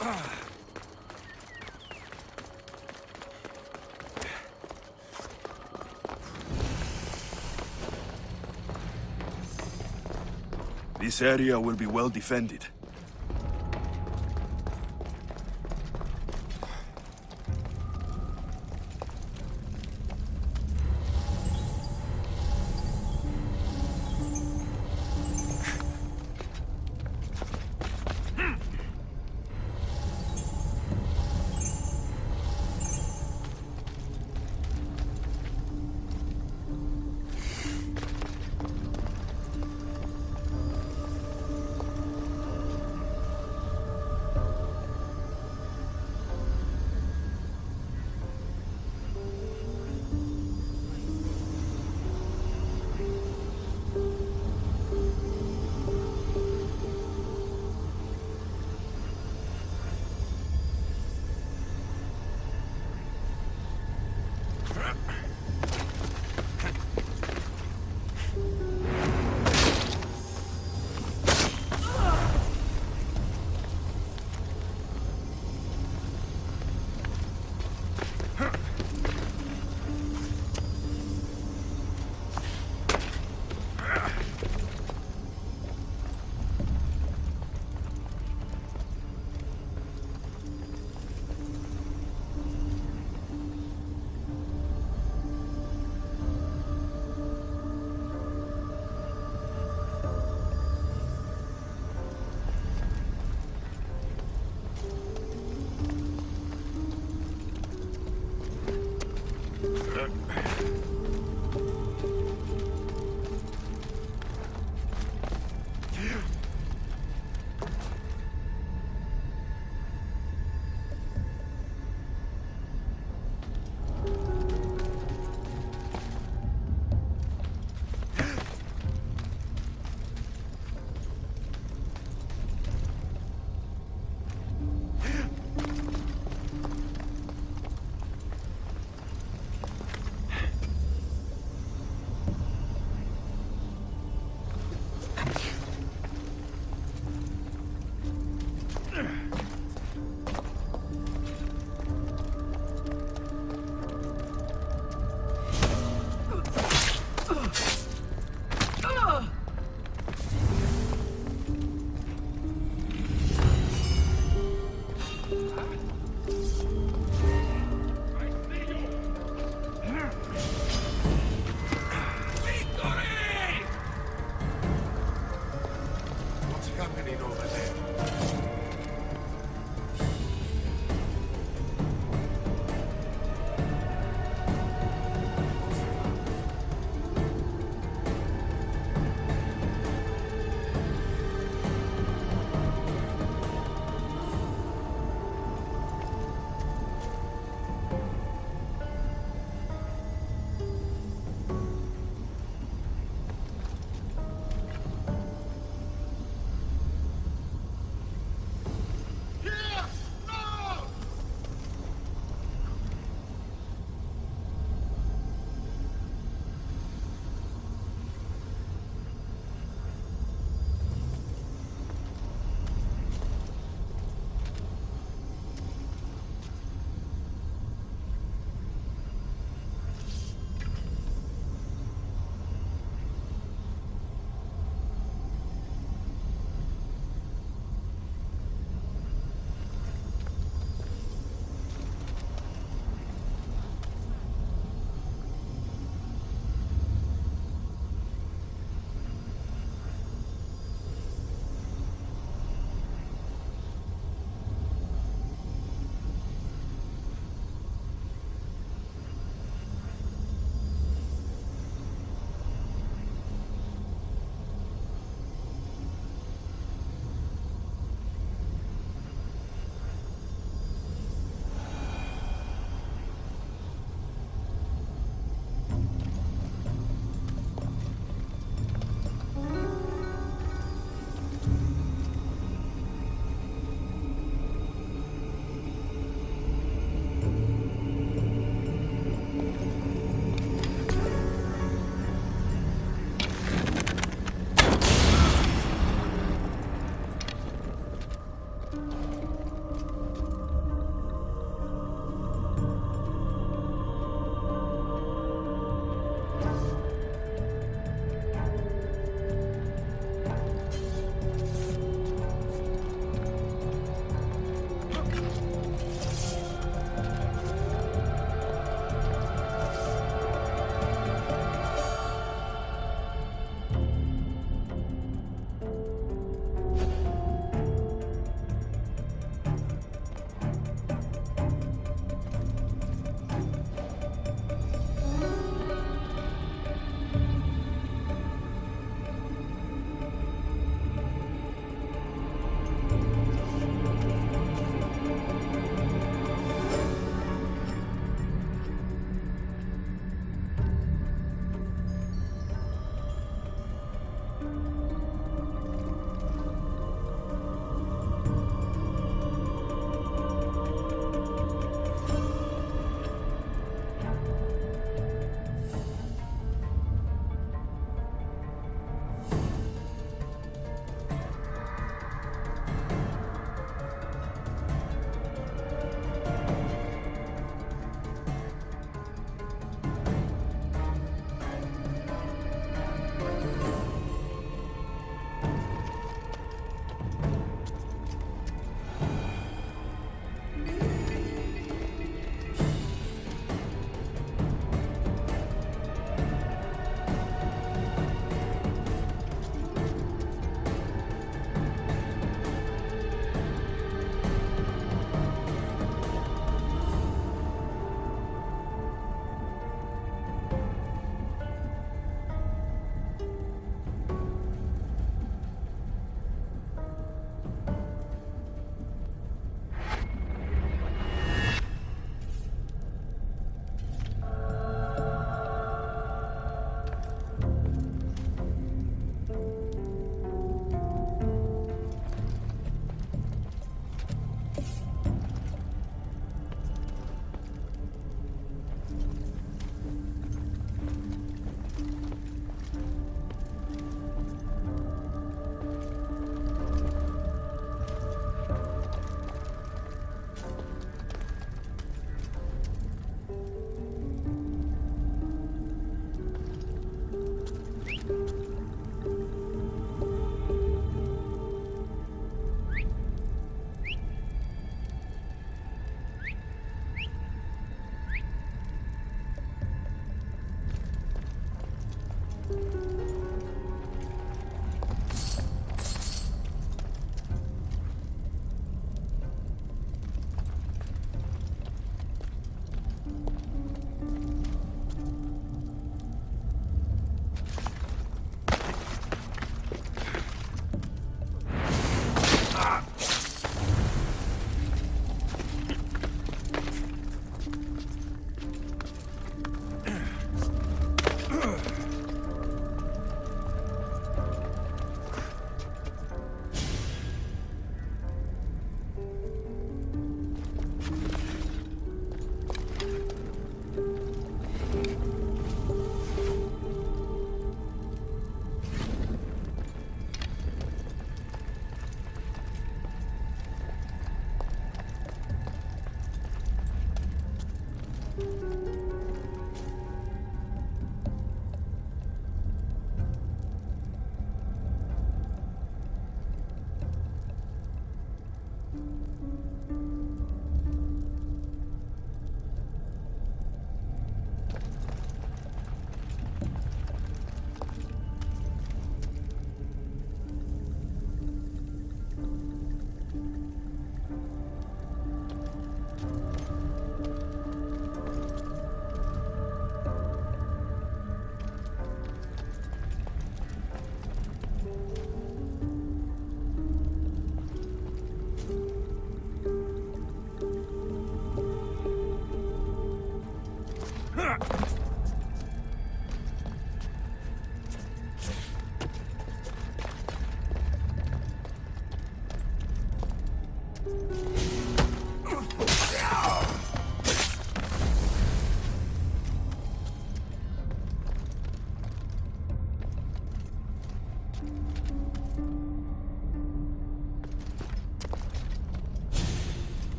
This area will be well defended.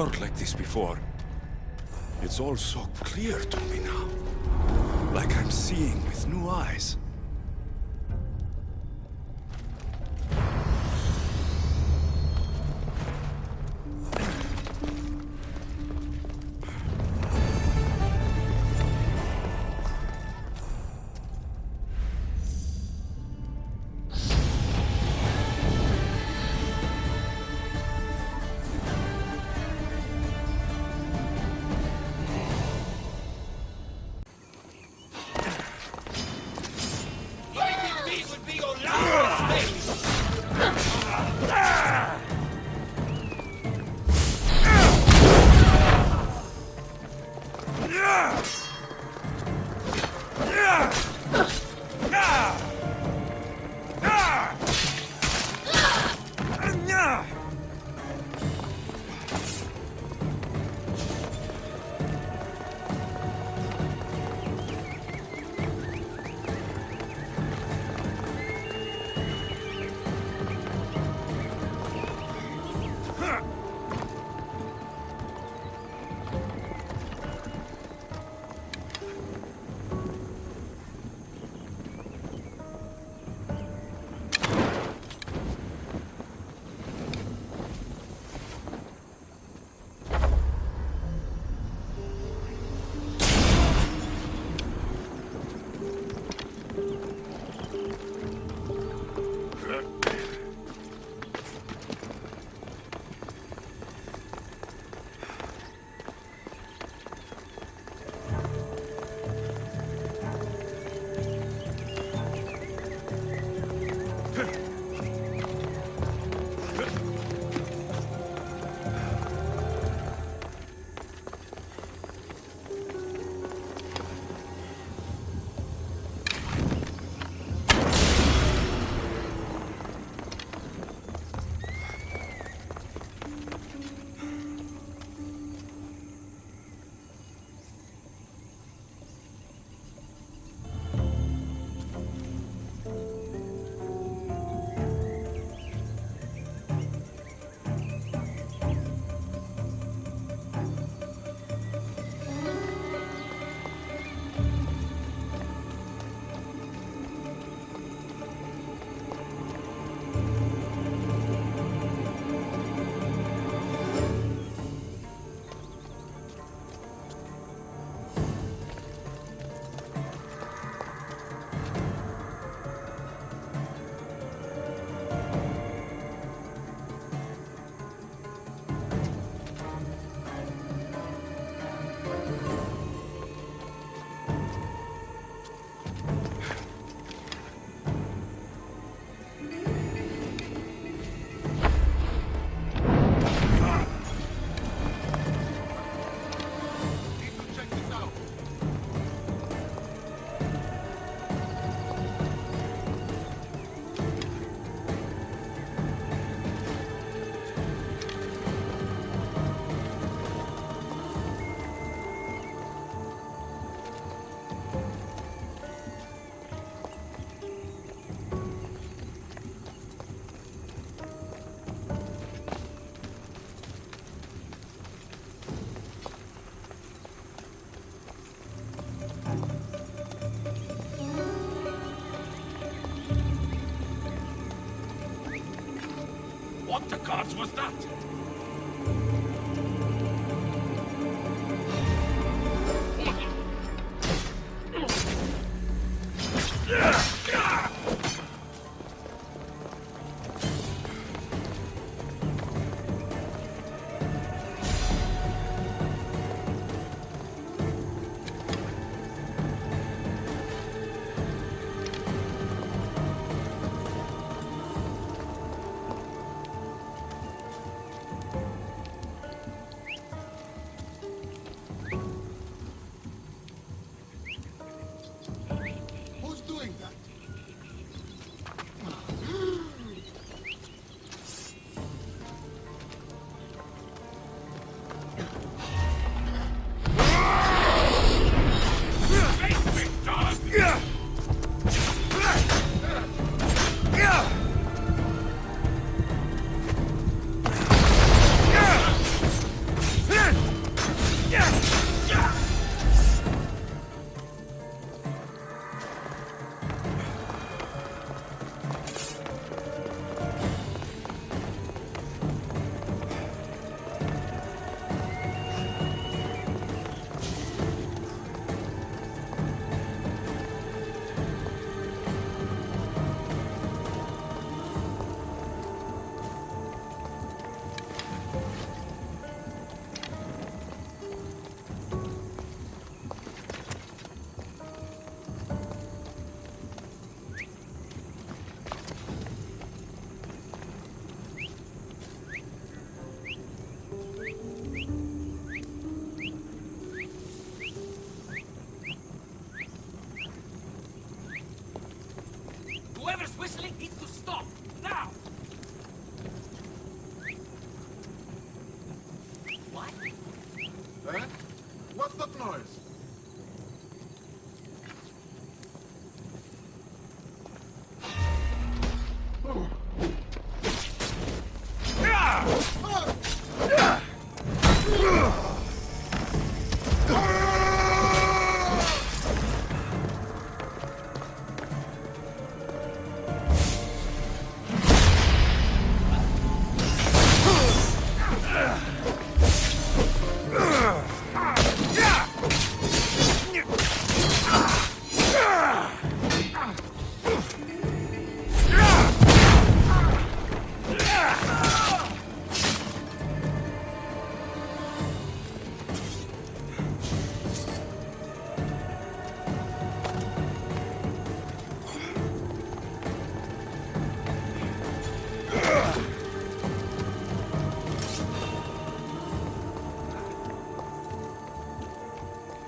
felt like this before. It's all so clear to me now. Like I'm seeing with new eyes. What the gods was that? What's that noise?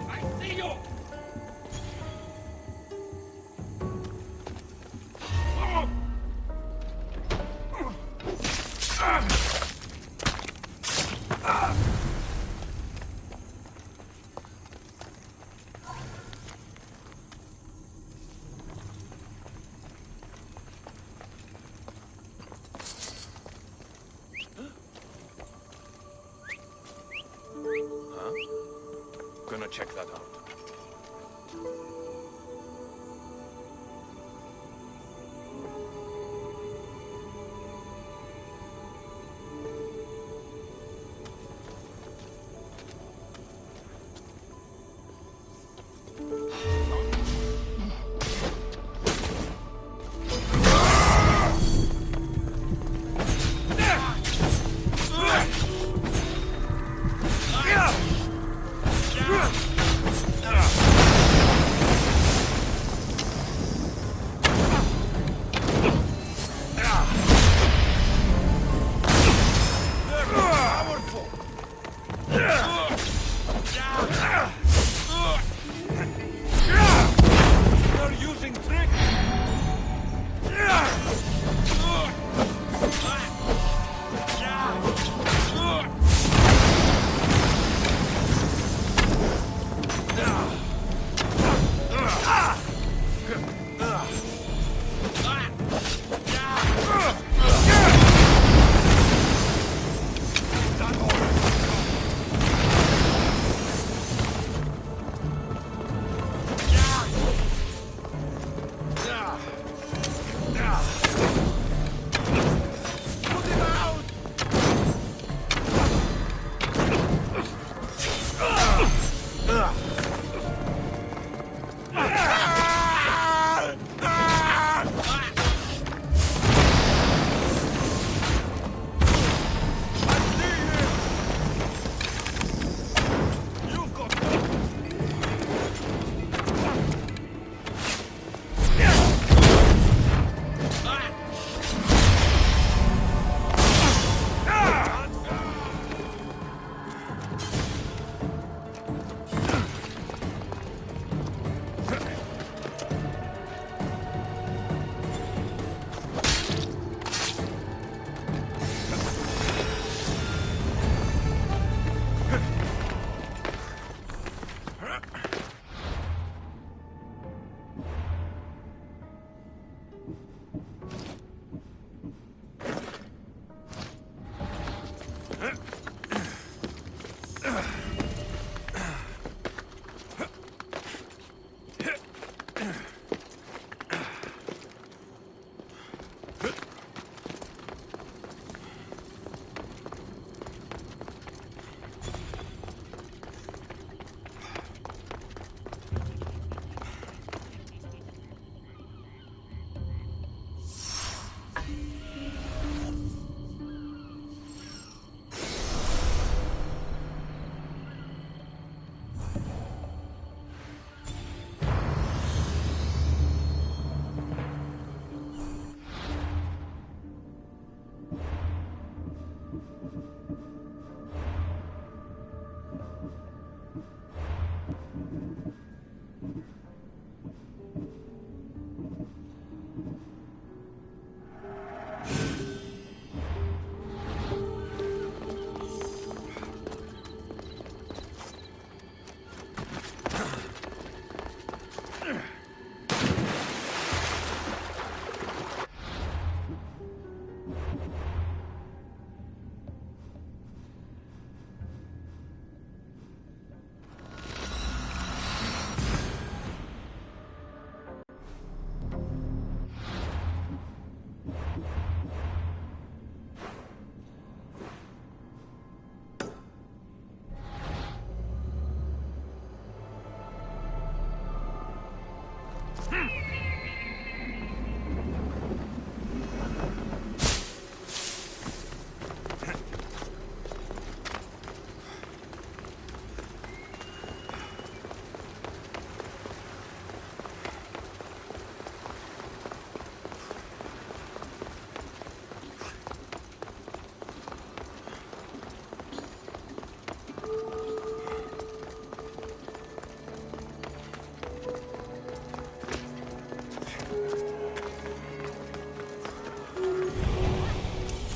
I see you! Gonna check that out.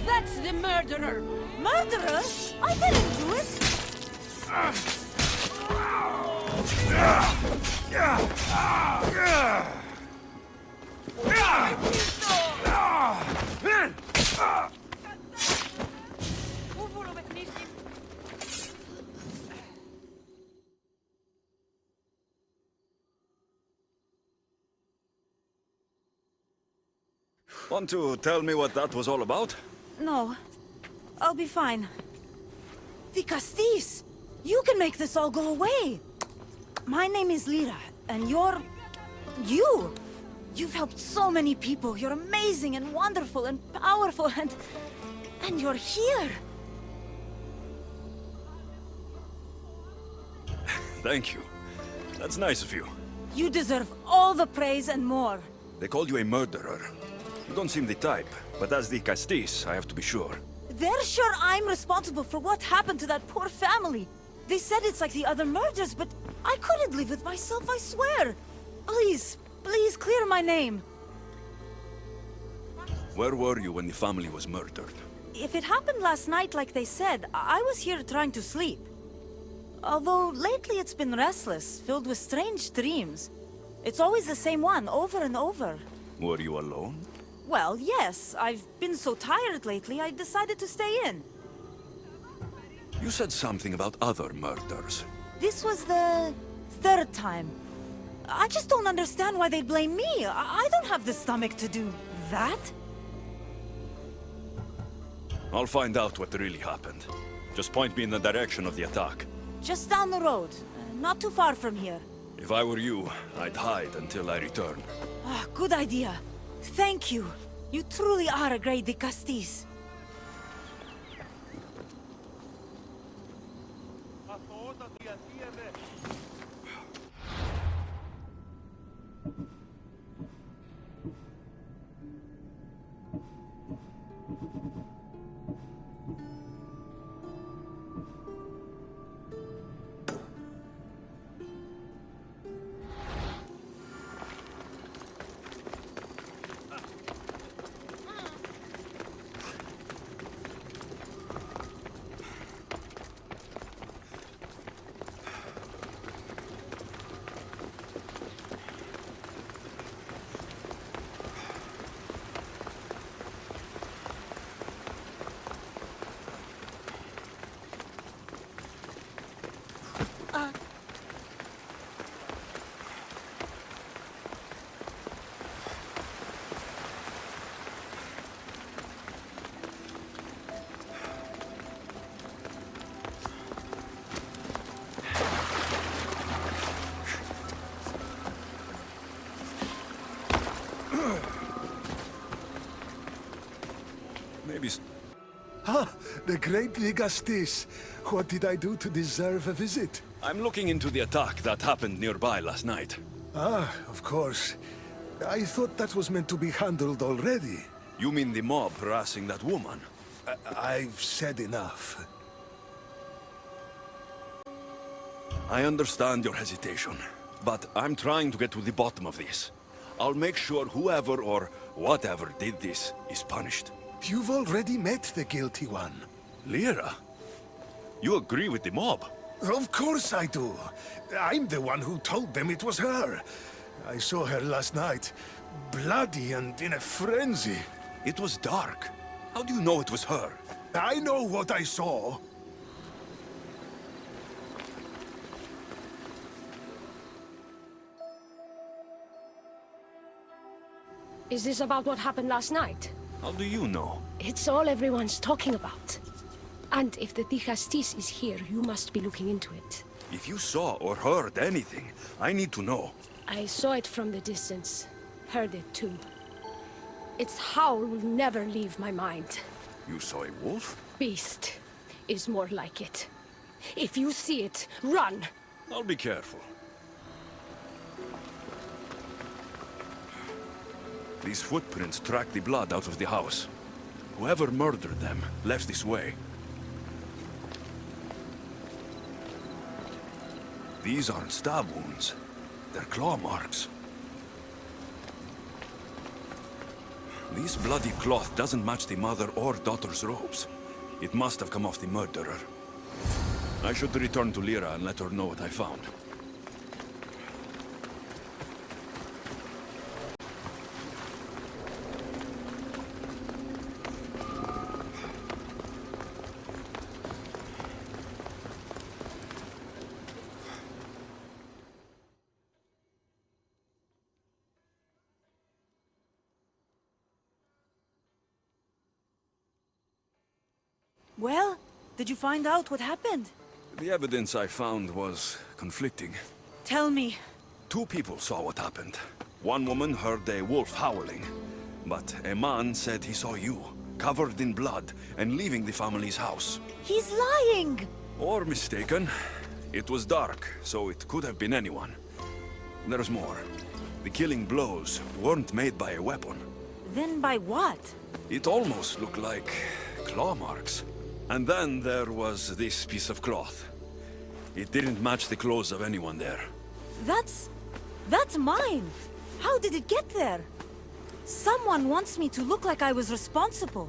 That's the murderer! Murderer? I didn't do it! Want to tell me what that was all about? No. I'll be fine. The Castis! You can make this all go away! My name is Lyra, and you're... you! You've helped so many people. You're amazing and wonderful and powerful and... and you're here! Thank you. That's nice of you. You deserve all the praise and more. They called you a murderer. You don't seem the type, but as the Castis, I have to be sure. They're sure I'm responsible for what happened to that poor family. They said it's like the other murders, but I couldn't live with myself, I swear. Please, please clear my name. Where were you when the family was murdered? If it happened last night like they said, I was here trying to sleep. Although lately it's been restless, filled with strange dreams. It's always the same one, over and over. Were you alone? Well, yes. I've been so tired lately, I decided to stay in. You said something about other murders. This was the third time. I just don't understand why they blame me. I don't have the stomach to do that. I'll find out what really happened. Just point me in the direction of the attack. Just down the road. Not too far from here. If I were you, I'd hide until I return. Ah, good idea. Thank you. You truly are a great de Castis. Maybe... Ah, the great Ligastis. What did I do to deserve a visit? I'm looking into the attack that happened nearby last night. Ah, of course. I thought that was meant to be handled already. You mean the mob harassing that woman? I've said enough. I understand your hesitation, but I'm trying to get to the bottom of this. I'll make sure whoever or whatever did this is punished. You've already met the guilty one. Lyra? You agree with the mob? Of course I do. I'm the one who told them it was her. I saw her last night, bloody and in a frenzy. It was dark. How do you know it was her? I know what I saw. Is this about what happened last night? How do you know? It's all everyone's talking about. And if the Dichastis is here, you must be looking into it. If you saw or heard anything, I need to know. I saw it from the distance. Heard it too. Its howl will never leave my mind. You saw a wolf? Beast is more like it. If you see it, run! I'll be careful. These footprints track the blood out of the house. Whoever murdered them left this way. These aren't stab wounds. They're claw marks. This bloody cloth doesn't match the mother or daughter's robes. It must have come off the murderer. I should return to Lyra and let her know what I found. Well, did you find out what happened? The evidence I found was conflicting. Tell me. 2 people saw what happened. One woman heard a wolf howling, but a man said he saw you, covered in blood, and leaving the family's house. He's lying! Or mistaken. It was dark, so it could have been anyone. There's more. The killing blows weren't made by a weapon. Then by what? It almost looked like claw marks. And then there was this piece of cloth. It didn't match the clothes of anyone there. That's mine! How did it get there? Someone wants me to look like I was responsible.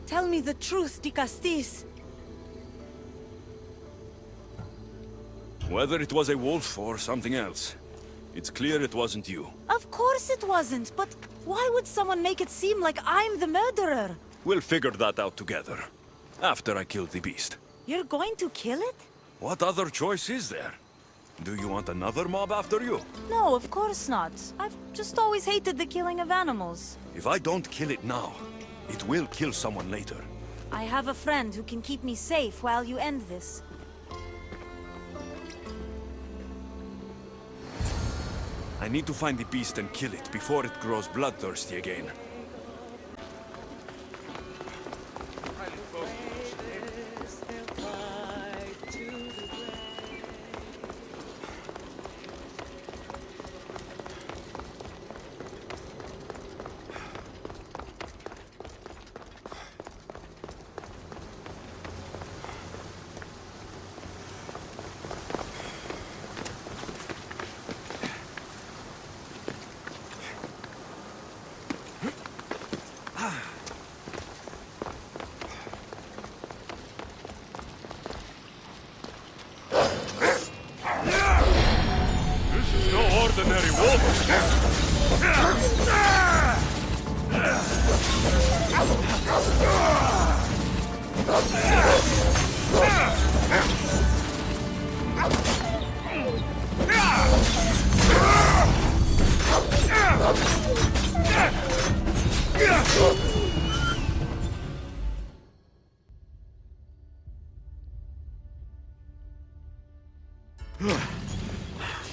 Tell me the truth, Di Castis. Whether it was a wolf or something else, it's clear it wasn't you. Of course it wasn't, but why would someone make it seem like I'm the murderer? We'll figure that out together. After I kill the beast. You're going to kill it? What other choice is there? Do you want another mob after you? No, of course not. I've just always hated the killing of animals. If I don't kill it now, it will kill someone later. I have a friend who can keep me safe while you end this. I need to find the beast and kill it before it grows bloodthirsty again. Ordinary wolf!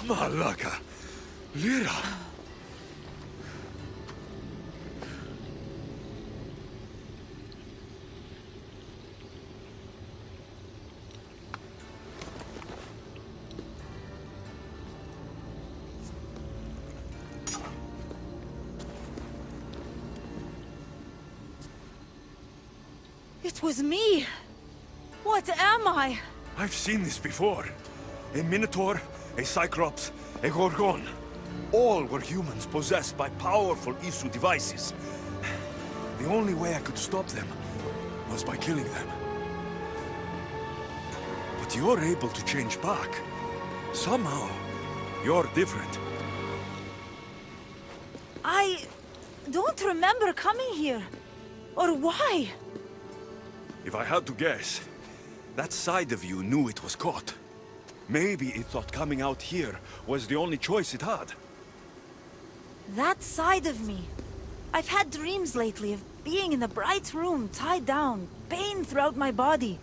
Malaka! Lyra! It was me! What am I? I've seen this before. A Minotaur, a Cyclops, a Gorgon. All were humans possessed by powerful Isu devices. The only way I could stop them was by killing them. But you're able to change back. Somehow, you're different. I don't remember coming here. Or why? If I had to guess, that side of you knew it was caught. Maybe it thought coming out here was the only choice it had. That side of me. I've had dreams lately of being in a bright room, tied down, pain throughout my body.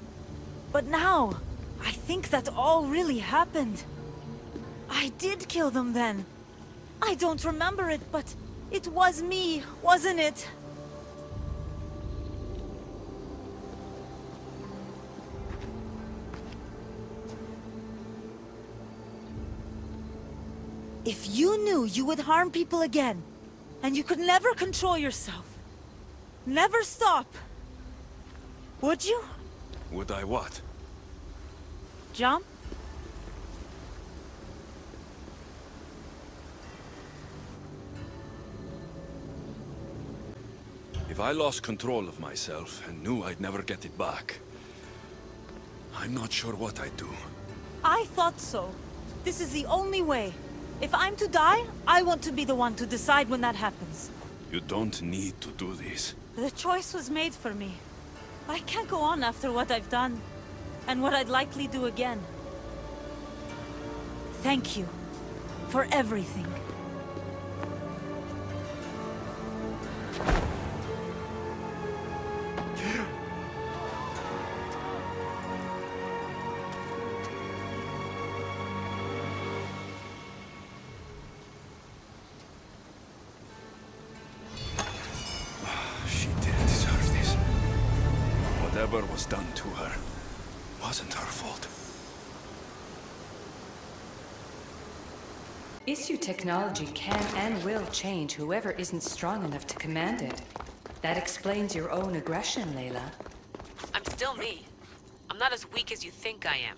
But now, I think that all really happened. I did kill them then. I don't remember it, but it was me, wasn't it? If you knew you would harm people again, and you could never control yourself, never stop, would you? Would I what? Jump? If I lost control of myself and knew I'd never get it back, I'm not sure what I'd do. I thought so. This is the only way. If I'm to die, I want to be the one to decide when that happens. You don't need to do this. The choice was made for me. I can't go on after what I've done, and what I'd likely do again. Thank you for everything. She didn't deserve this. Whatever was done to her wasn't her fault. Issue technology can and will change whoever isn't strong enough to command it. That explains your own aggression, Layla. I'm still me. I'm not as weak as you think I am.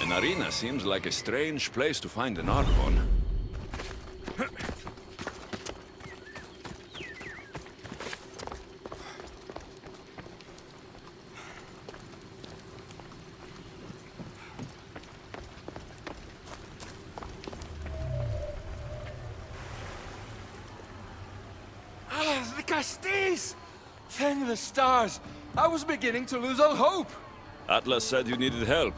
An arena seems like a strange place to find an Archon. The Castis! Thank the stars! I was beginning to lose all hope! Atlas said you needed help.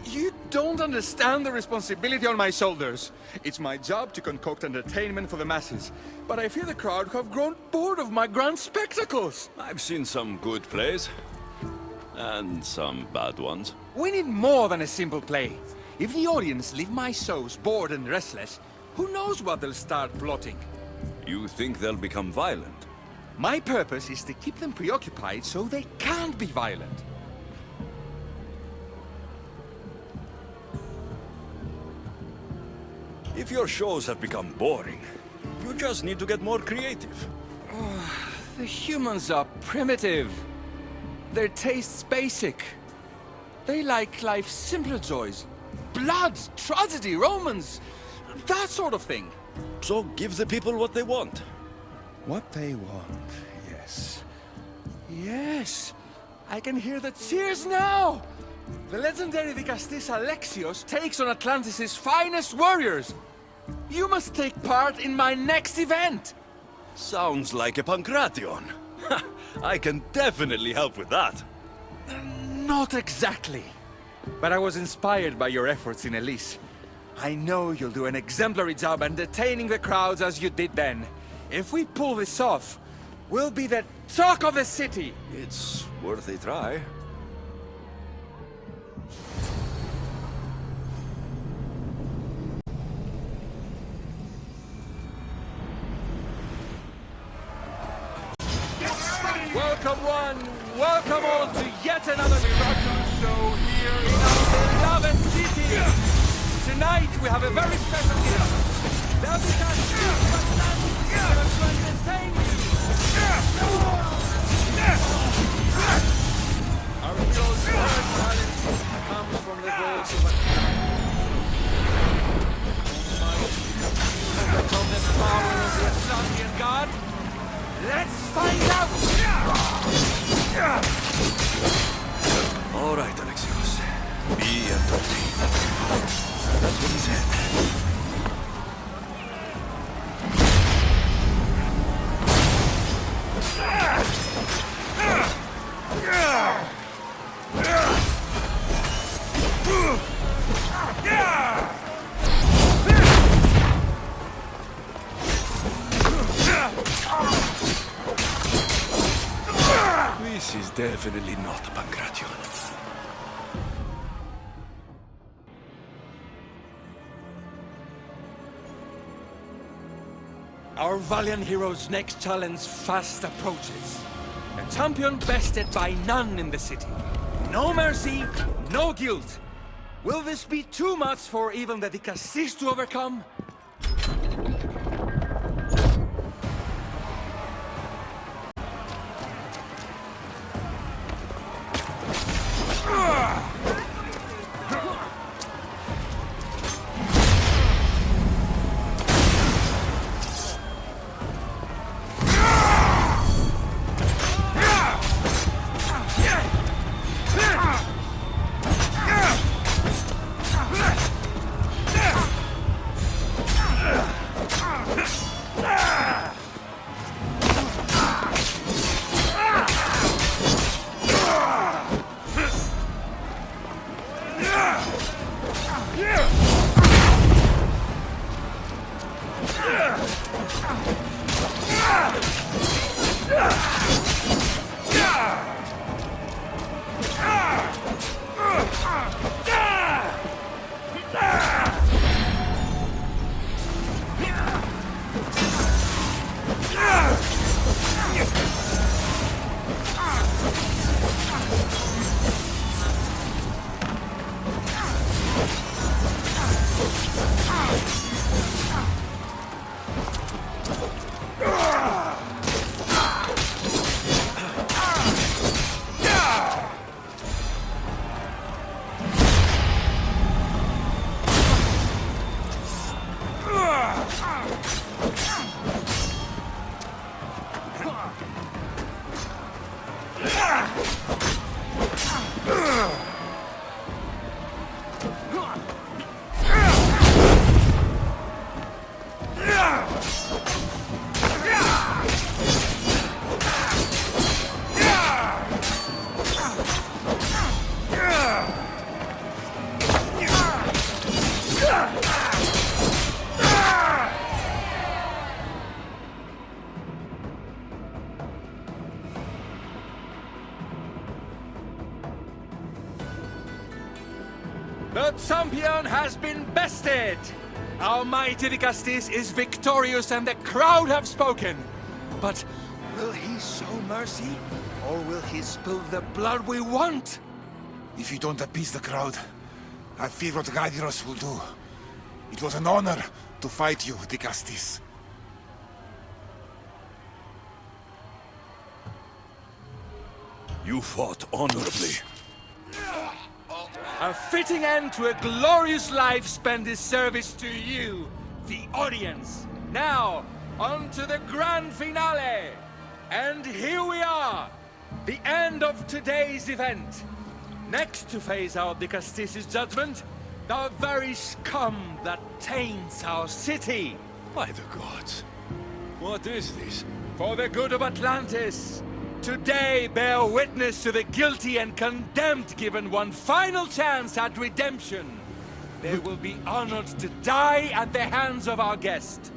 You don't understand the responsibility on my shoulders. It's my job to concoct entertainment for the masses. But I fear the crowd have grown bored of my grand spectacles. I've seen some good plays. And some bad ones. We need more than a simple play. If the audience leave my shows bored and restless, who knows what they'll start plotting? You think they'll become violent? My purpose is to keep them preoccupied so they can't be violent. If your shows have become boring, you just need to get more creative. The humans are primitive. Their tastes basic. They like life's simpler joys. Blood, tragedy, romance, that sort of thing. So give the people what they want. What they want, yes. Yes! I can hear the cheers now! The legendary Vicastis Alexios takes on Atlantis' finest warriors! You must take part in my next event! Sounds like a Pancration. I can definitely help with that. Not exactly. But I was inspired by your efforts in Elise. I know you'll do an exemplary job entertaining the crowds as you did then. If we pull this off, we'll be the talk of the city! It's worth a try. Welcome one, welcome all to yet another miraculous show here in our beloved city! Tonight we have a very special guest. They'll be to entertain you! Our hero's third talent comes from the voice of a overcome the definitely not Pancration. Our valiant hero's next challenge fast approaches. A champion bested by none in the city. No mercy, no guilt. Will this be too much for even the Dicastis to overcome? The champion has been bested! Our mighty Dicastis is victorious and the crowd have spoken. But will he show mercy? Or will he spill the blood we want? If you don't appease the crowd, I fear what Gaidiros will do. It was an honor to fight you, Dicastis. You fought honorably. A fitting end to a glorious life spent in service to you, the audience. Now, on to the grand finale. And here we are, the end of today's event. Next to face our Dicastis' judgment, the very scum that taints our city. By the gods. What is this? For the good of Atlantis, today bear witness to the guilty and condemned given one final chance at redemption. They will be honored to die at the hands of our guest.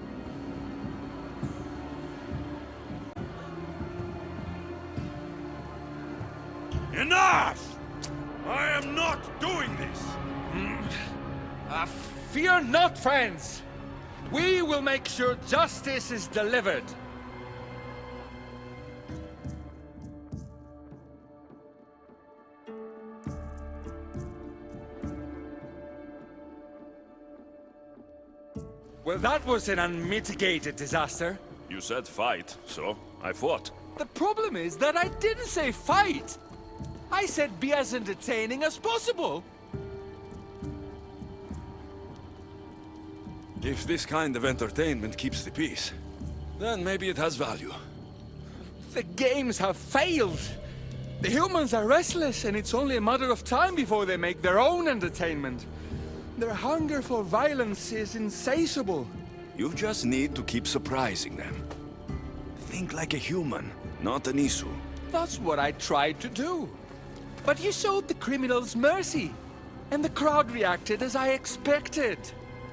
Enough! I am not doing this! Fear not, friends. We will make sure justice is delivered. Well, that was an unmitigated disaster. You said fight, so I fought. The problem is that I didn't say fight. I said be as entertaining as possible. If this kind of entertainment keeps the peace, then maybe it has value. The games have failed. The humans are restless, and it's only a matter of time before they make their own entertainment. Their hunger for violence is insatiable. You just need to keep surprising them. Think like a human, not an Isu. That's what I tried to do. But you showed the criminals mercy, and the crowd reacted as I expected.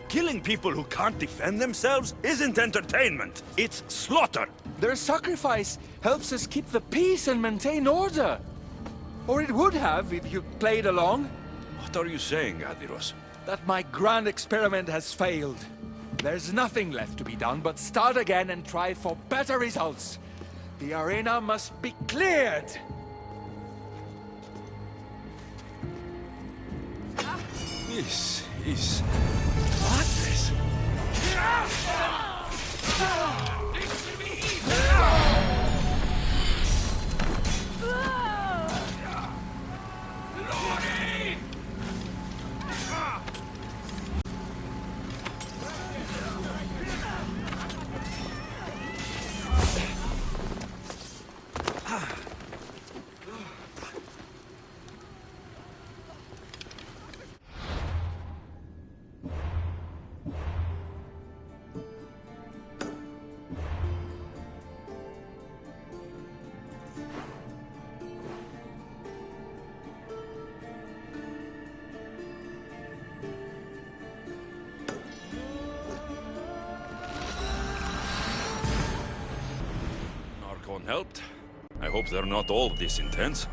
Killing people who can't defend themselves isn't entertainment. It's slaughter. Their sacrifice helps us keep the peace and maintain order. Or it would have if you played along. What are you saying, Adiros? That my grand experiment has failed. There's nothing left to be done but start again and try for better results. The arena must be cleared. This is madness. Narcon helped. I hope they're not all this intense.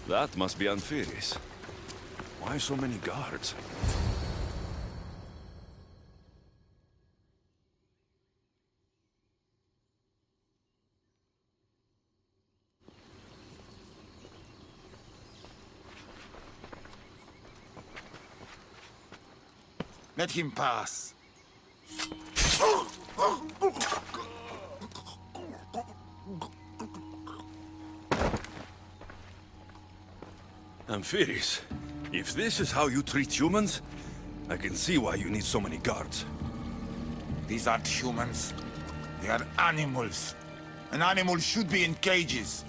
That must be Anfiris. Why so many guards? Let him pass. Anfiris, if this is how you treat humans, I can see why you need so many guards. These aren't humans. They are animals. An animal should be in cages.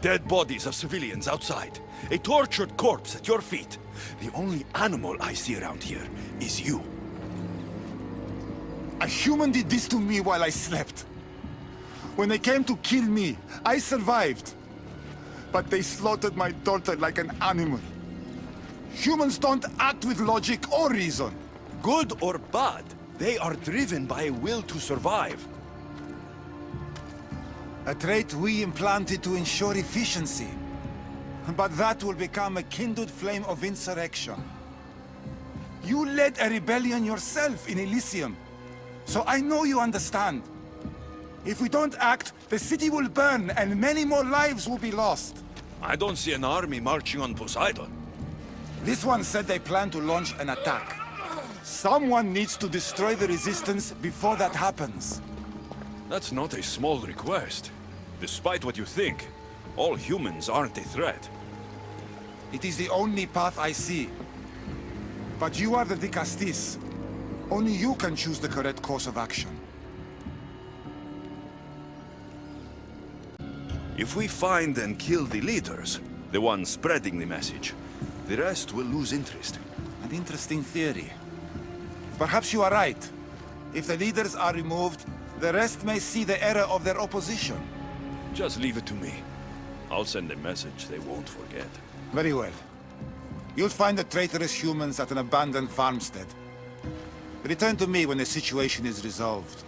Dead bodies of civilians outside. A tortured corpse at your feet. The only animal I see around here is you. A human did this to me while I slept. When they came to kill me, I survived. But they slaughtered my daughter like an animal. Humans don't act with logic or reason. Good or bad, they are driven by a will to survive. A trait we implanted to ensure efficiency. But that will become a kindled flame of insurrection. You led a rebellion yourself in Elysium, so I know you understand. If we don't act, the city will burn and many more lives will be lost. I don't see an army marching on Poseidon. This one said they plan to launch an attack. Someone needs to destroy the resistance before that happens. That's not a small request. Despite what you think, all humans aren't a threat. It is the only path I see. But you are the Dicastis. Only you can choose the correct course of action. If we find and kill the leaders, the ones spreading the message, the rest will lose interest. An interesting theory. Perhaps you are right. If the leaders are removed, the rest may see the error of their opposition. Just leave it to me. I'll send a message they won't forget. Very well. You'll find the traitorous humans at an abandoned farmstead. Return to me when the situation is resolved.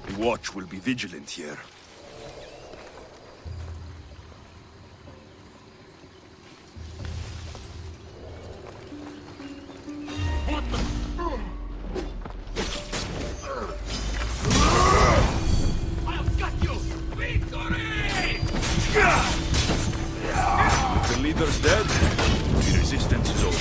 The watch will be vigilant here. I've got you! Victory! With the leaders dead, the resistance is over.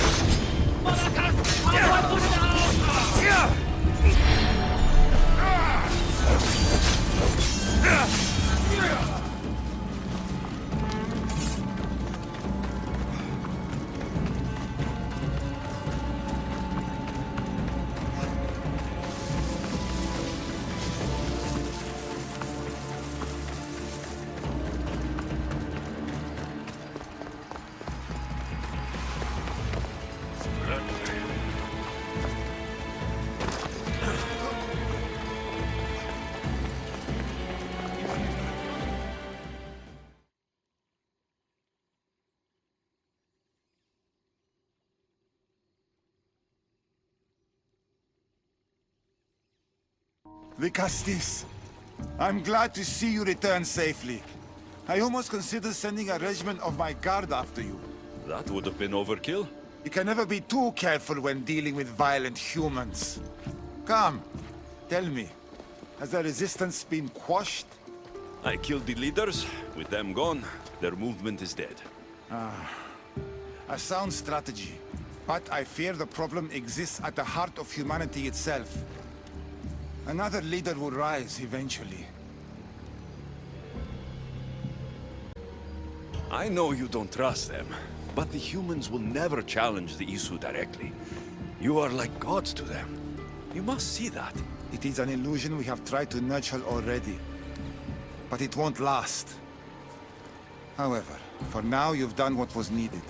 Vicastis, I'm glad to see you return safely. I almost considered sending a regiment of my guard after you. That would have been overkill. You can never be too careful when dealing with violent humans. Come, tell me, has the resistance been quashed? I killed the leaders. With them gone, their movement is dead. A sound strategy. But I fear the problem exists at the heart of humanity itself. Another leader will rise eventually. I know you don't trust them, but the humans will never challenge the Isu directly. You are like gods to them. You must see that. It is an illusion we have tried to nurture already. But it won't last. However, for now you've done what was needed.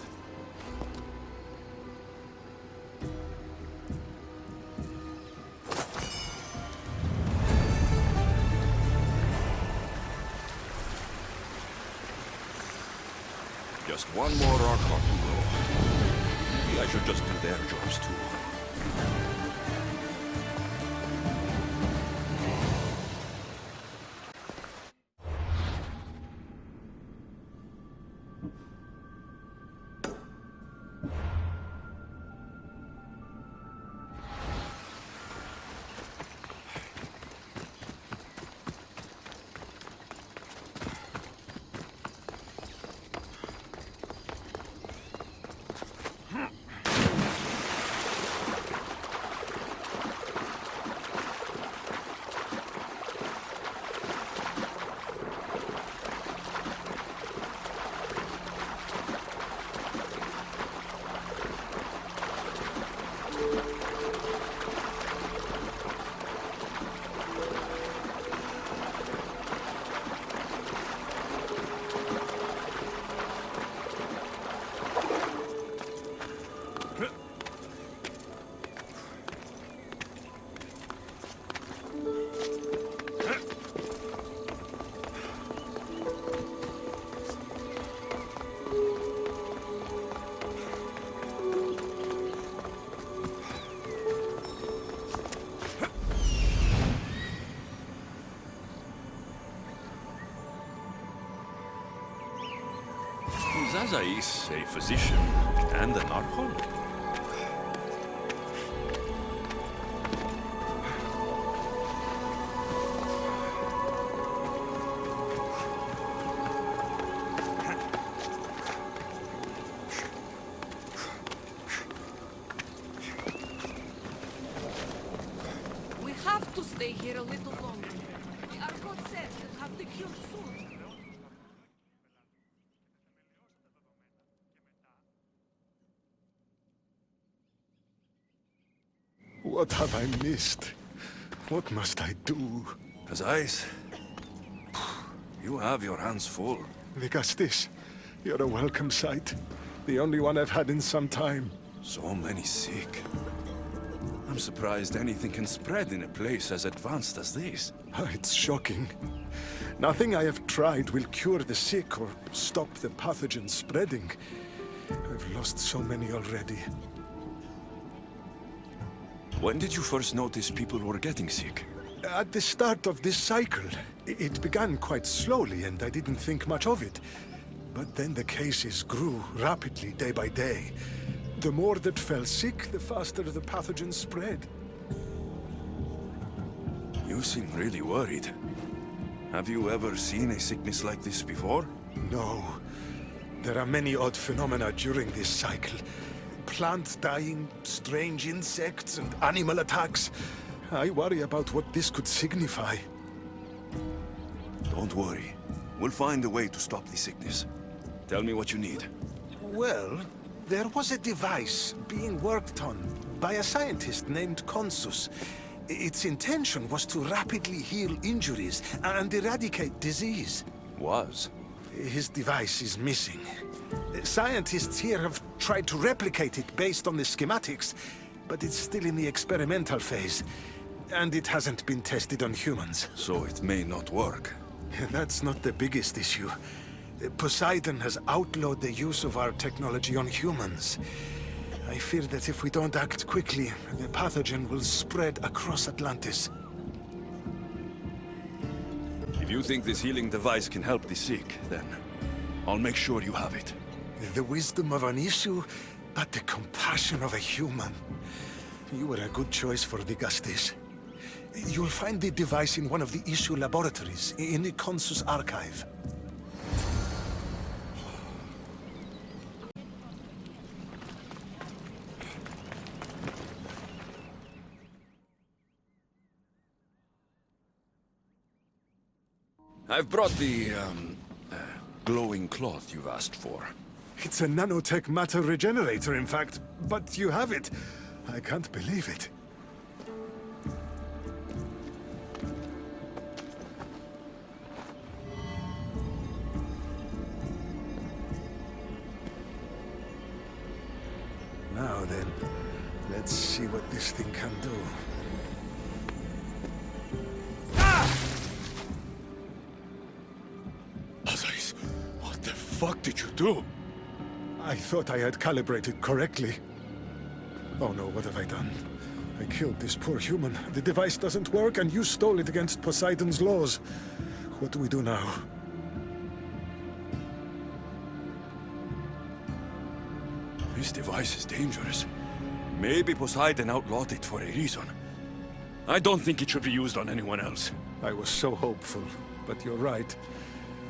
Just one more Archon to go. Maybe I should just do their jobs too. Zazais, a physician and an Archon? here a little longer. The Archon says he'll have the cure soon. What have I missed? What must I do? Azais, you have your hands full. Vigastis, you're a welcome sight. The only one I've had in some time. So many sick. I'm surprised anything can spread in a place as advanced as this. It's shocking. Nothing I have tried will cure the sick or stop the pathogen spreading. I've lost so many already. When did you first notice people were getting sick? At the start of this cycle. It began quite slowly and I didn't think much of it. But then the cases grew rapidly day by day. The more that fell sick, the faster the pathogen spread. You seem really worried. Have you ever seen a sickness like this before? No. There are many odd phenomena during this cycle. Plants dying, strange insects, and animal attacks. I worry about what this could signify. Don't worry. We'll find a way to stop the sickness. Tell me what you need. Well, there was a device being worked on by a scientist named Consus. Its intention was to rapidly heal injuries and eradicate disease. Was? His device is missing. Scientists here have tried to replicate it based on the schematics, but it's still in the experimental phase. And it hasn't been tested on humans. So it may not work. That's not the biggest issue. Poseidon has outlawed the use of our technology on humans. I fear that if we don't act quickly, the pathogen will spread across Atlantis. If you think this healing device can help the sick, then I'll make sure you have it. The wisdom of an issue, but the compassion of a human. You were a good choice for Vigastis. You'll find the device in one of the issue laboratories, in the Consus archive. I've brought the, glowing cloth you've asked for. It's a nanotech matter regenerator, in fact, but you have it. I can't believe it. Now then, let's see what this thing can do. Azais, what the fuck did you do? I thought I had calibrated correctly. Oh no, what have I done? I killed this poor human. The device doesn't work, and you stole it against Poseidon's laws. What do we do now? This device is dangerous. Maybe Poseidon outlawed it for a reason. I don't think it should be used on anyone else. I was so hopeful, but you're right.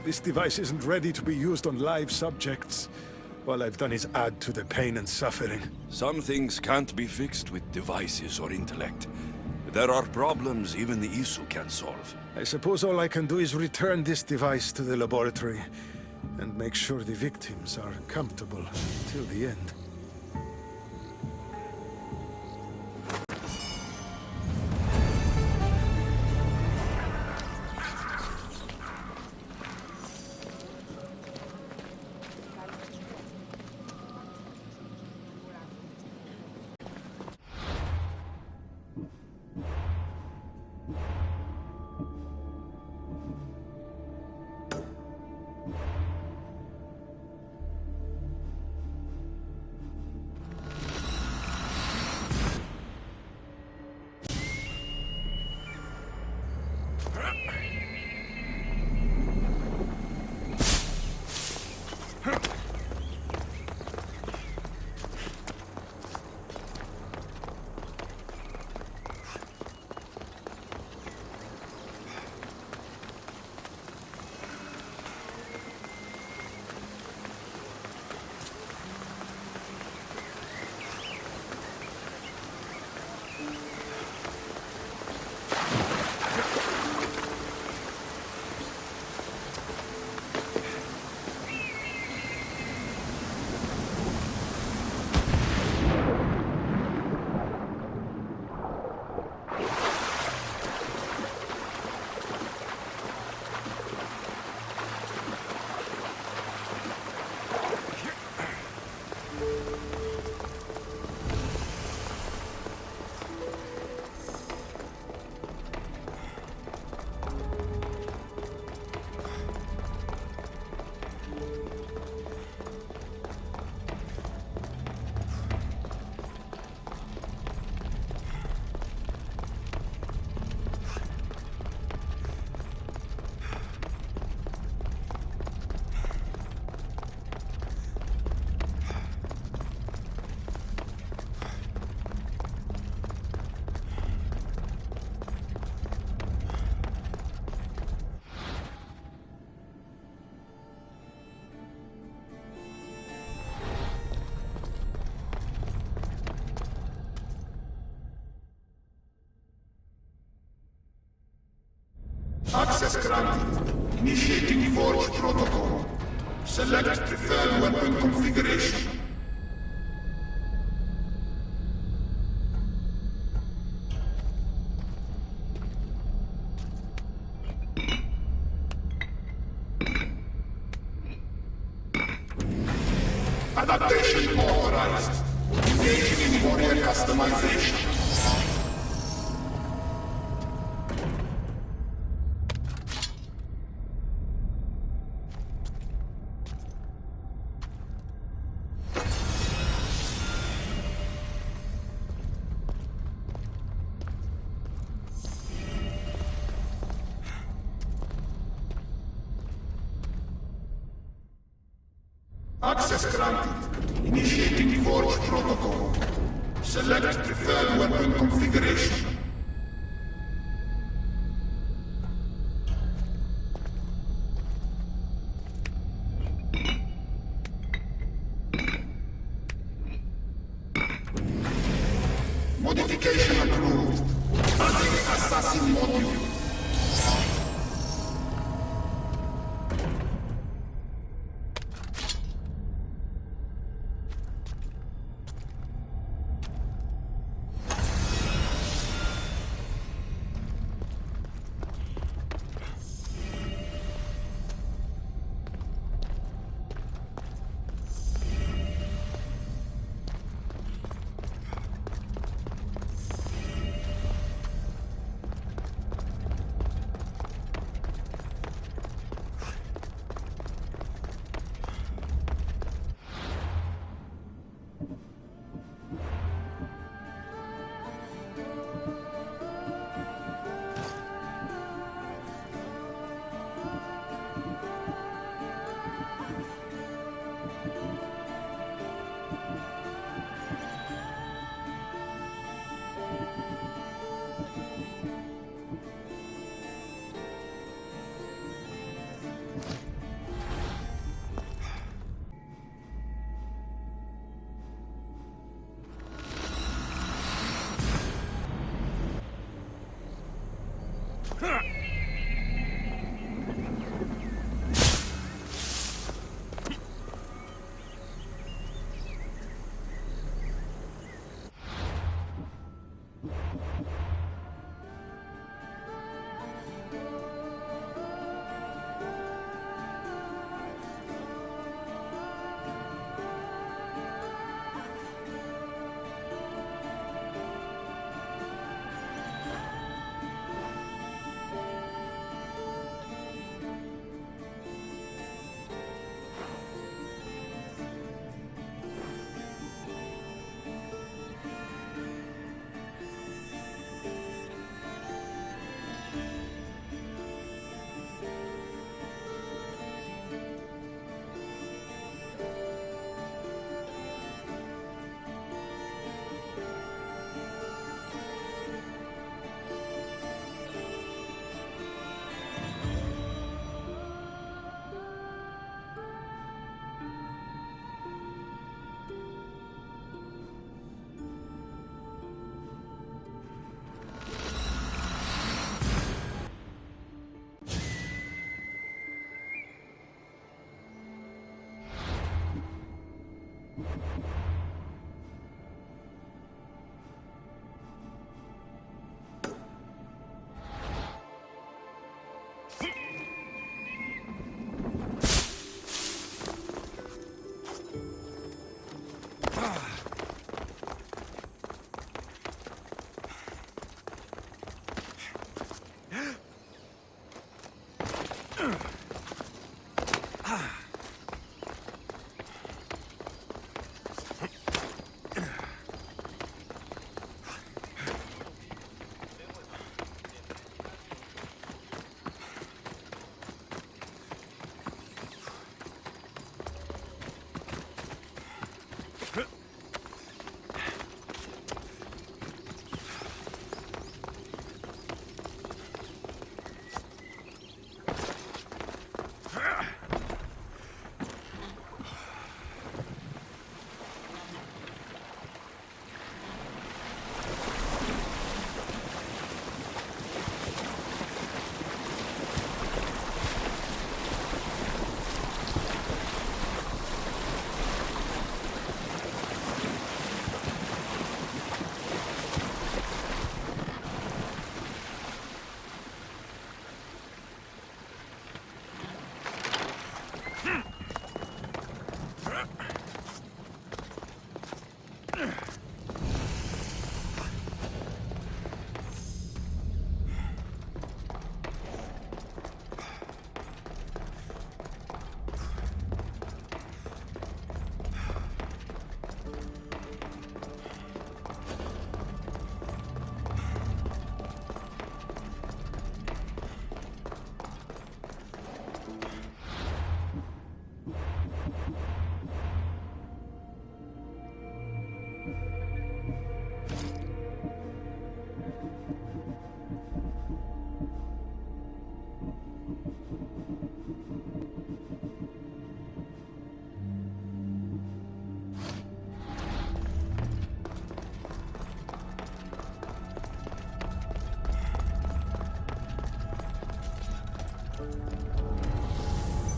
This device isn't ready to be used on live subjects. All I've done is add to the pain and suffering. Some things can't be fixed with devices or intellect. There are problems even the Isu can't solve. I suppose all I can do is return this device to the laboratory and make sure the victims are comfortable till the end. Access granted. Initiating Forge protocol. Select preferred weapon configuration. Adaptation authorized. Engaging in warrior customization. Access granted. Initiating Forge protocol. Select preferred weapon configuration. Modification approved. Adding assassin module.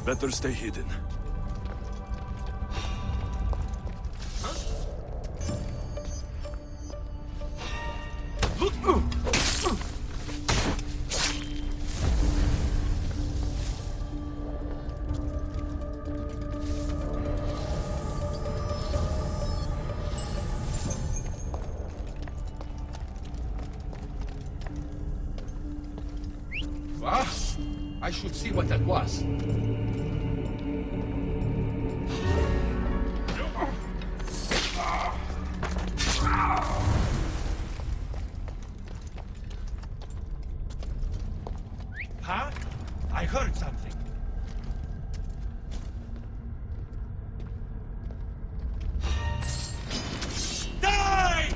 Better stay hidden. I should see what that was. Huh? I heard something. Die!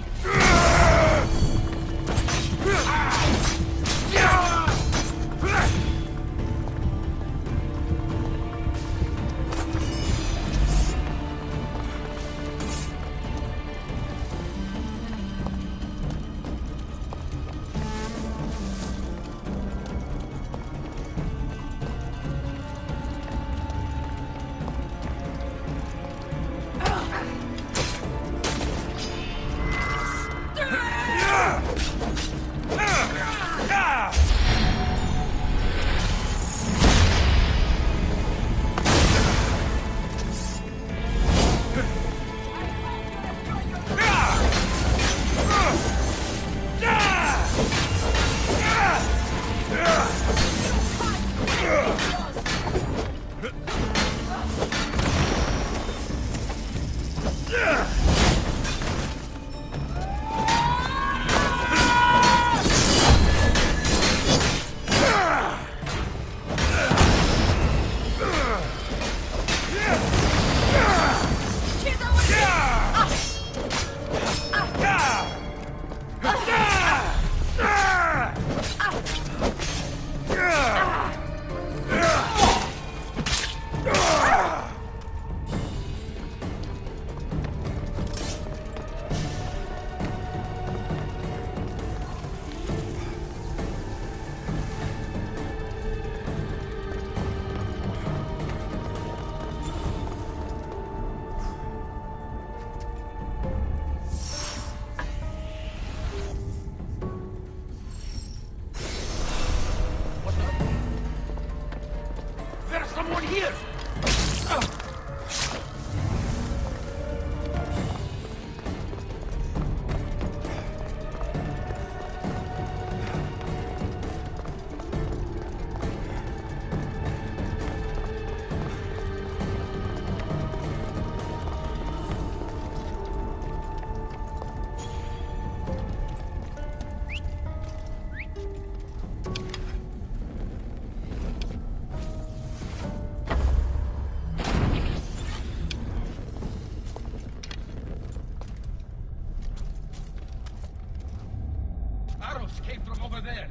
Came from over there.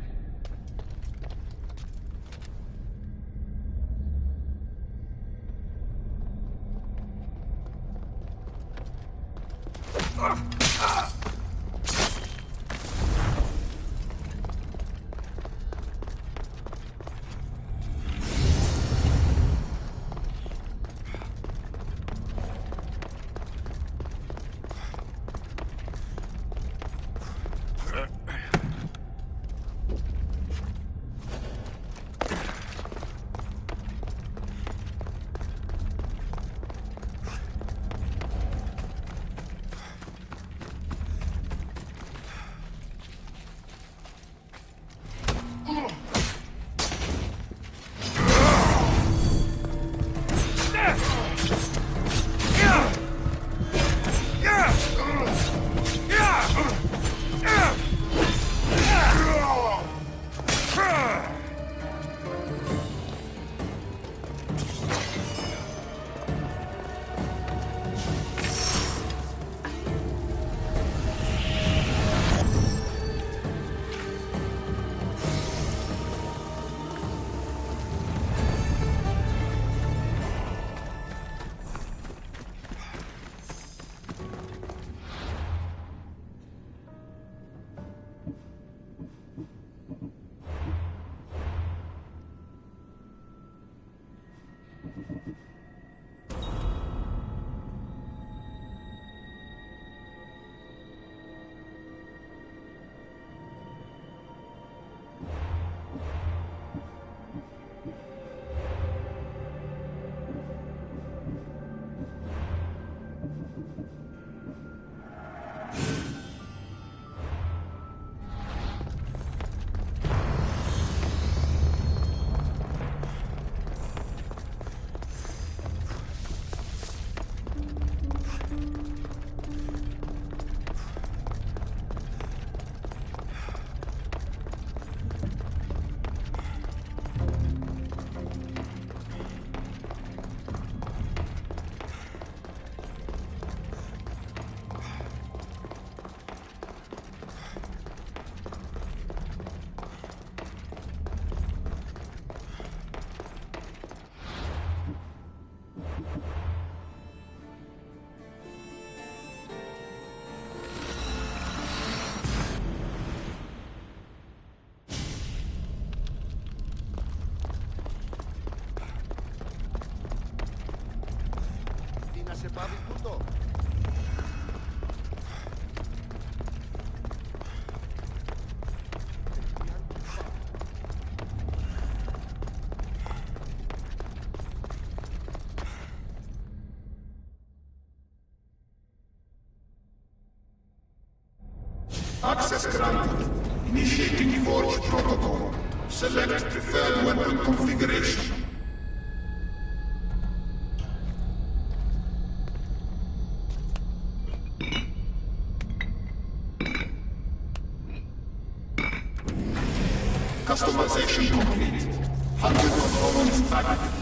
Access granted. Initiating Forge Protocol. Select preferred weapon configuration. Customization complete. 100 components added.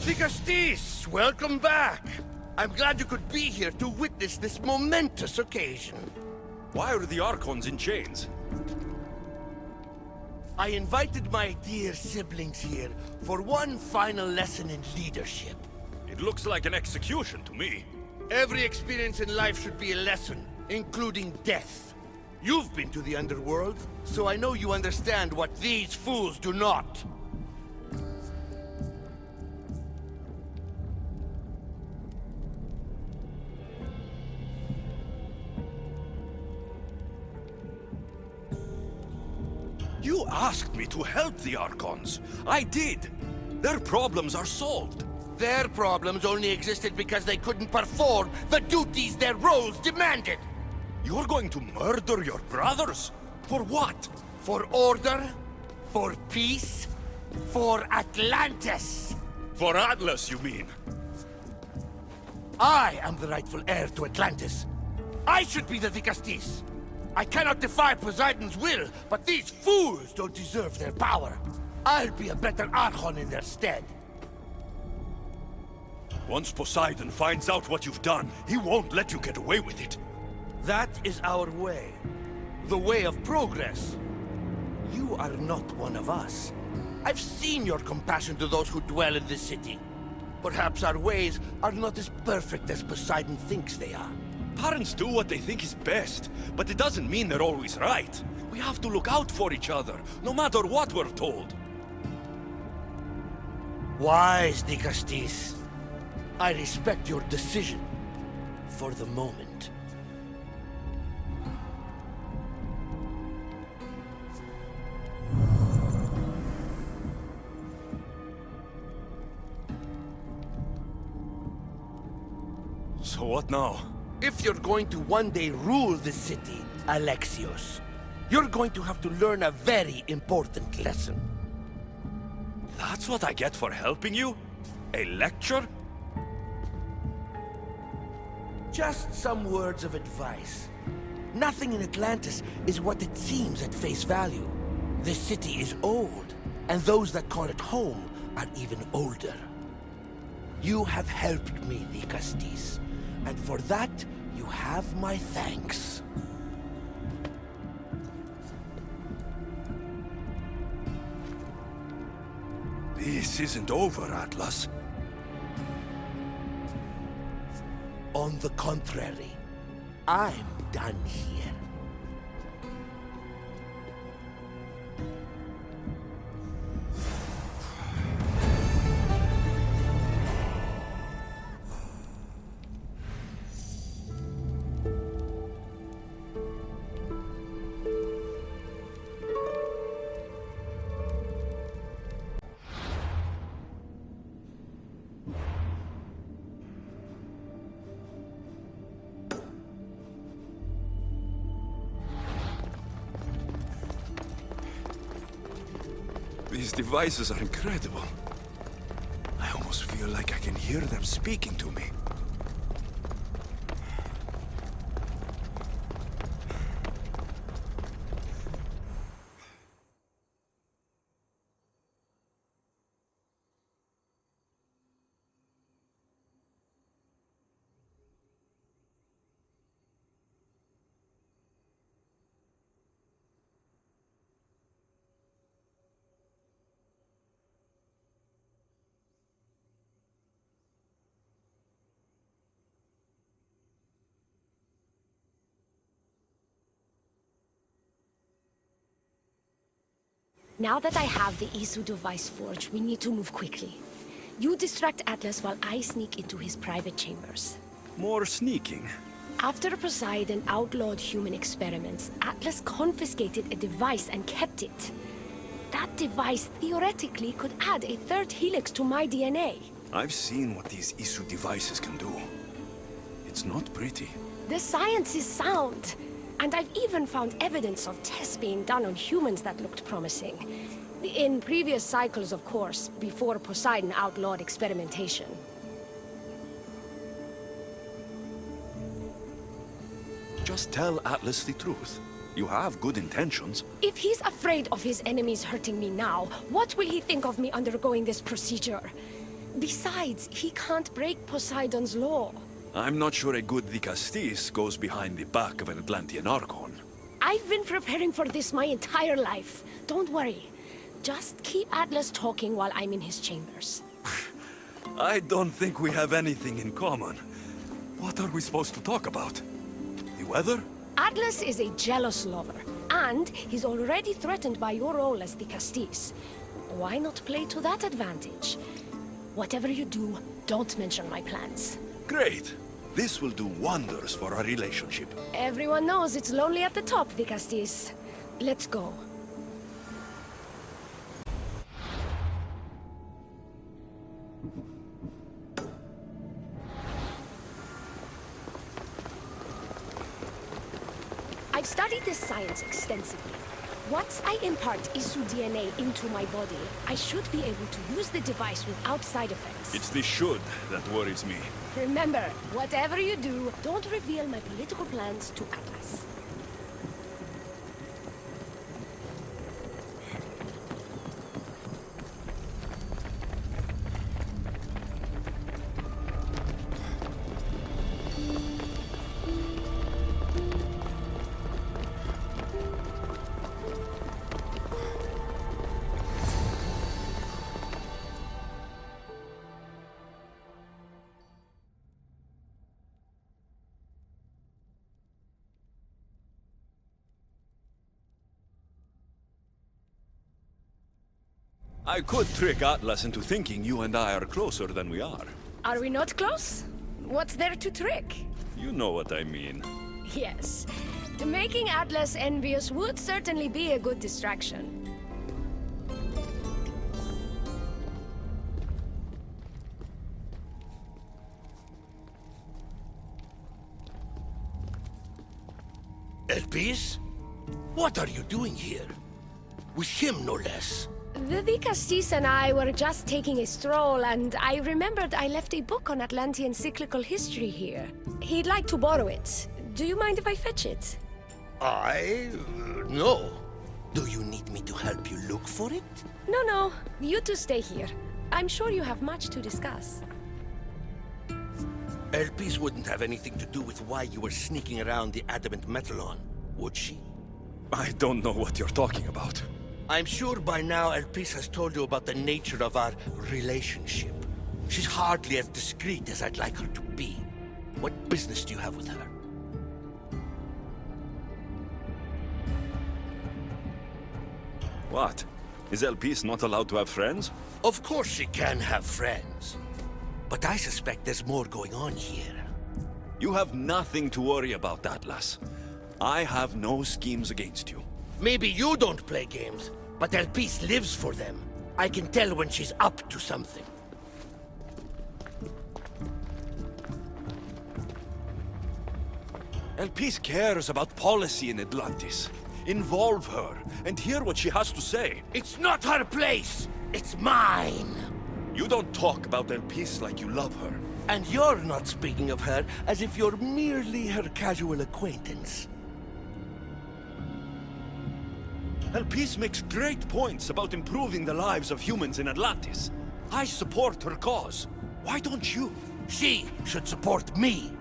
Vigastis, welcome back. I'm glad you could be here to witness this momentous occasion. Why are the Archons in chains? I invited my dear siblings here for one final lesson in leadership. It looks like an execution to me. Every experience in life should be a lesson, including death. You've been to the underworld, so I know you understand what these fools do not. You asked me to help the Archons. I did. Their problems are solved. Their problems only existed because they couldn't perform the duties their roles demanded. You're going to murder your brothers? For what? For order, for peace, for Atlantis. For Atlas, you mean? I am the rightful heir to Atlantis. I should be the Vicastis. I cannot defy Poseidon's will, but these fools don't deserve their power. I'll be a better Archon in their stead. Once Poseidon finds out what you've done, he won't let you get away with it. That is our way. The way of progress. You are not one of us. I've seen your compassion to those who dwell in this city. Perhaps our ways are not as perfect as Poseidon thinks they are. Parents do what they think is best, but it doesn't mean they're always right. We have to look out for each other, no matter what we're told. Wise, Dicastis. I respect your decision. For the moment. So what now? If you're going to one day rule the city, Alexios, you're going to have to learn a very important lesson. That's what I get for helping you? A lecture? Just some words of advice. Nothing in Atlantis is what it seems at face value. This city is old, and those that call it home are even older. You have helped me, Dicastis, and for that, you have my thanks. This isn't over, Atlas. On the contrary, I'm done here. These devices are incredible. I almost feel like I can hear them speaking to me. Now that I have the Isu device forged, we need to move quickly. You distract Atlas while I sneak into his private chambers. More sneaking. After Poseidon outlawed human experiments, Atlas confiscated a device and kept it. That device theoretically could add a third helix to my DNA. I've seen what these Isu devices can do. It's not pretty. The science is sound. And I've even found evidence of tests being done on humans that looked promising. In previous cycles, of course, before Poseidon outlawed experimentation. Just tell Atlas the truth. You have good intentions. If he's afraid of his enemies hurting me now, what will he think of me undergoing this procedure? Besides, he can't break Poseidon's law. I'm not sure a good Dicastis goes behind the back of an Atlantean Archon. I've been preparing for this my entire life. Don't worry. Just keep Atlas talking while I'm in his chambers. I don't think we have anything in common. What are we supposed to talk about? The weather? Atlas is a jealous lover, and he's already threatened by your role as Dicastis. Why not play to that advantage? Whatever you do, don't mention my plans. Great. This will do wonders for our relationship. Everyone knows it's lonely at the top, Dicastis. Let's go. I've studied this science extensively. Once I impart Isu DNA into my body, I should be able to use the device without side effects. It's the should that worries me. Remember, whatever you do, don't reveal my political plans to Atlas. I could trick Atlas into thinking you and I are closer than we are. Are we not close? What's there to trick? You know what I mean. Yes. Making Atlas envious would certainly be a good distraction. Elpis? What are you doing here? With him, no less. The Vicastis and I were just taking a stroll, and I remembered I left a book on Atlantean cyclical history here. He'd like to borrow it. Do you mind if I fetch it? No. Do you need me to help you look for it? No. You two stay here. I'm sure you have much to discuss. Elpis wouldn't have anything to do with why you were sneaking around the adamant metalon, would she? I don't know what you're talking about. I'm sure by now Elpis has told you about the nature of our relationship. She's hardly as discreet as I'd like her to be. What business do you have with her? What? Is Elpis not allowed to have friends? Of course she can have friends. But I suspect there's more going on here. You have nothing to worry about, Atlas. I have no schemes against you. Maybe you don't play games, but Elpis lives for them. I can tell when she's up to something. Elpis cares about policy in Atlantis. Involve her and hear what she has to say. It's not her place! It's mine! You don't talk about Elpis like you love her. And you're not speaking of her as if you're merely her casual acquaintance. Elpis makes great points about improving the lives of humans in Atlantis. I support her cause. Why don't you? She should support me.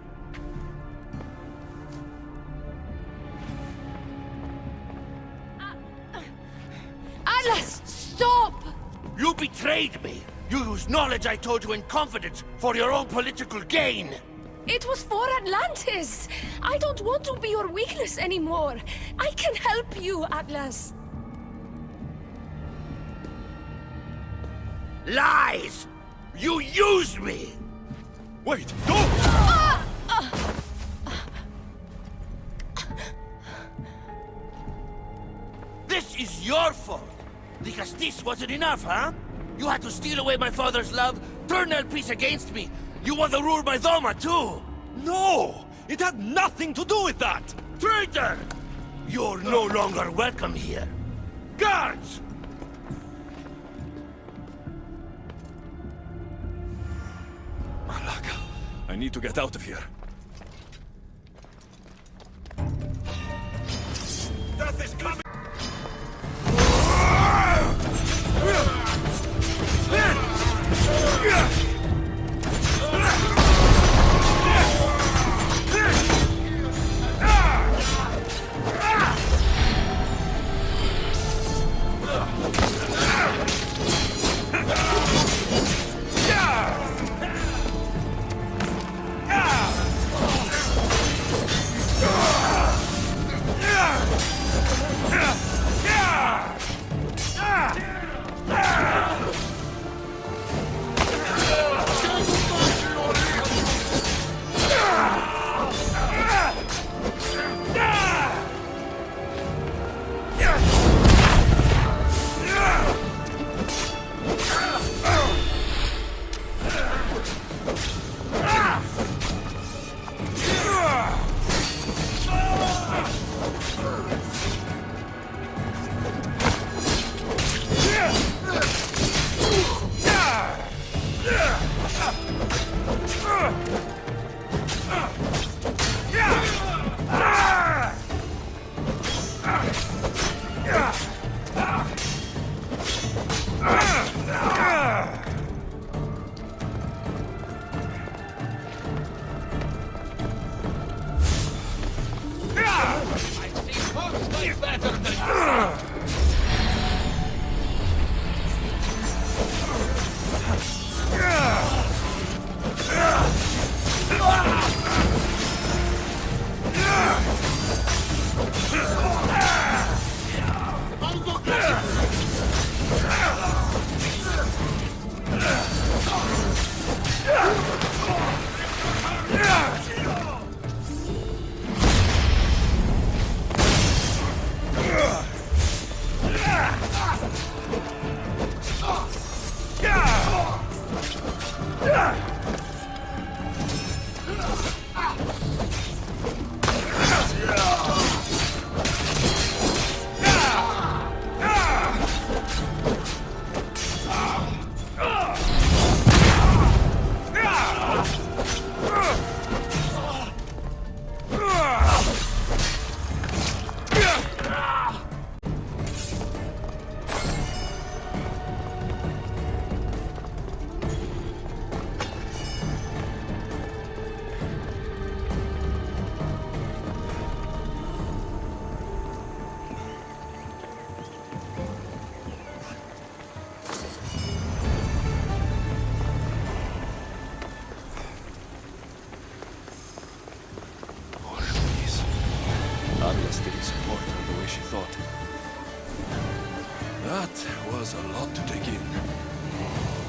Atlas, stop! You betrayed me! You used knowledge I told you in confidence for your own political gain! It was for Atlantis! I don't want to be your weakness anymore. I can help you, Atlas. Lies! You used me! Wait, don't! This is your fault! The Castis wasn't enough, huh? You had to steal away my father's love, turn Elpis against me. You want to rule my Doma, too! No! It had nothing to do with that! Traitor! You're no longer welcome here. Guards! Malaka, I need to get out of here. Death is coming!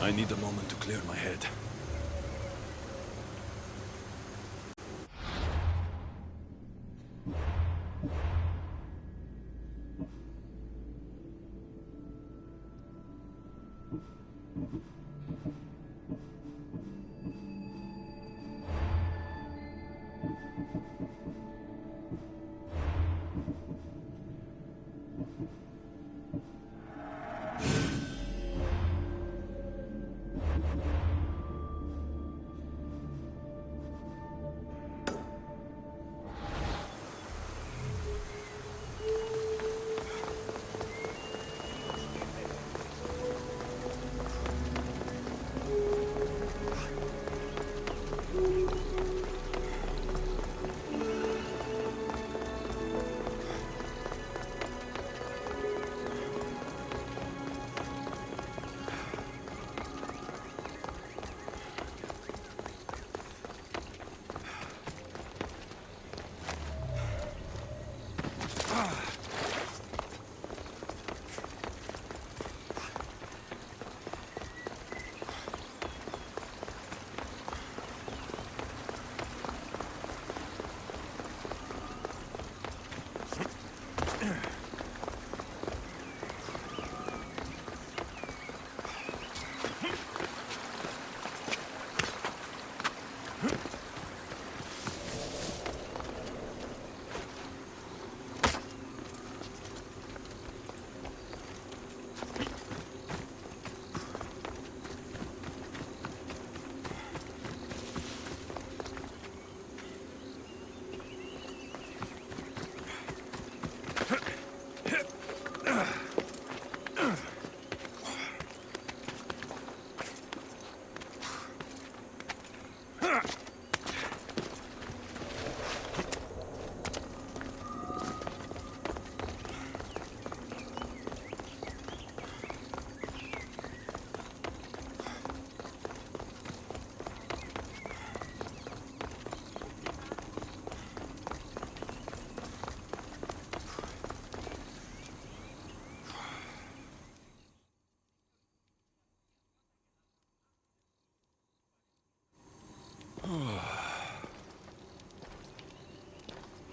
I need a moment to clear my head.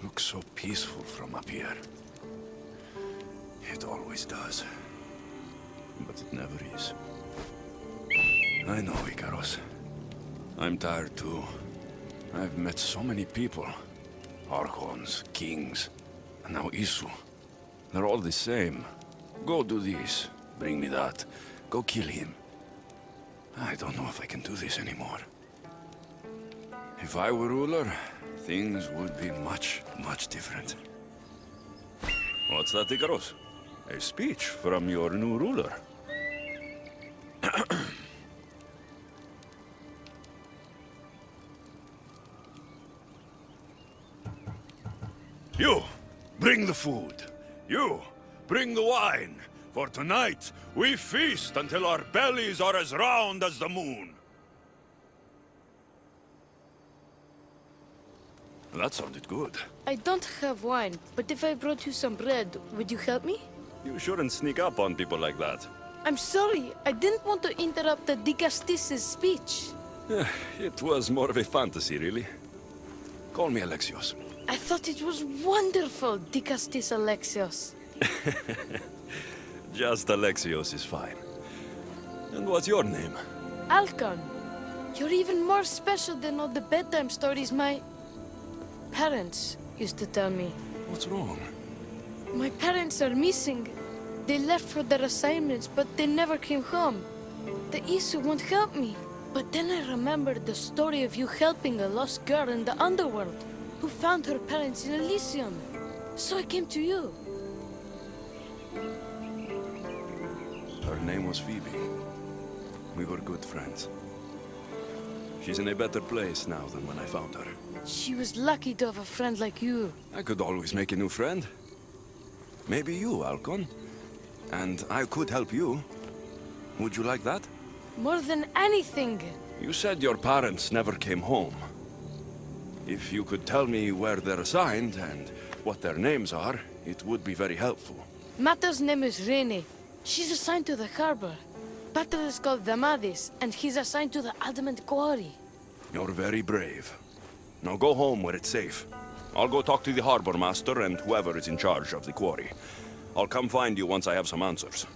Looks so peaceful from up here. It always does. But it never is. I know, Icaros. I'm tired too. I've met so many people. Archons, kings, and now Isu. They're all the same. Go do this, bring me that. Go kill him. I don't know if I can do this anymore. If I were ruler, things would be much, much different. What's that, Icaros? A speech from your new ruler. You, bring the food. You, bring the wine. For tonight, we feast until our bellies are as round as the moon. That sounded good. I don't have wine, but if I brought you some bread, would you help me? You shouldn't sneak up on people like that. I'm sorry, I didn't want to interrupt the Dicastis' speech. It was more of a fantasy, really. Call me Alexios. I thought it was wonderful, Dicastis Alexios. Just Alexios is fine. And what's your name? Alcon, you're even more special than all the bedtime stories my parents used to tell me. What's wrong? My parents are missing. They left for their assignments, but they never came home. The Isu won't help me. But then I remembered the story of you helping a lost girl in the underworld, who found her parents in Elysium. So I came to you. Her name was Phoebe. We were good friends. She's in a better place now than when I found her. She was lucky to have a friend like you. I could always make a new friend. Maybe you, Alcon. And I could help you. Would you like that? More than anything. You said your parents never came home. If you could tell me where they're assigned and what their names are, it would be very helpful. Mata's name is Rene. She's assigned to the harbor. patrol is called Damadis, and he's assigned to the Adamant Quarry. You're very brave. Now go home where it's safe. I'll go talk to the harbor master and whoever is in charge of the quarry. I'll come find you once I have some answers.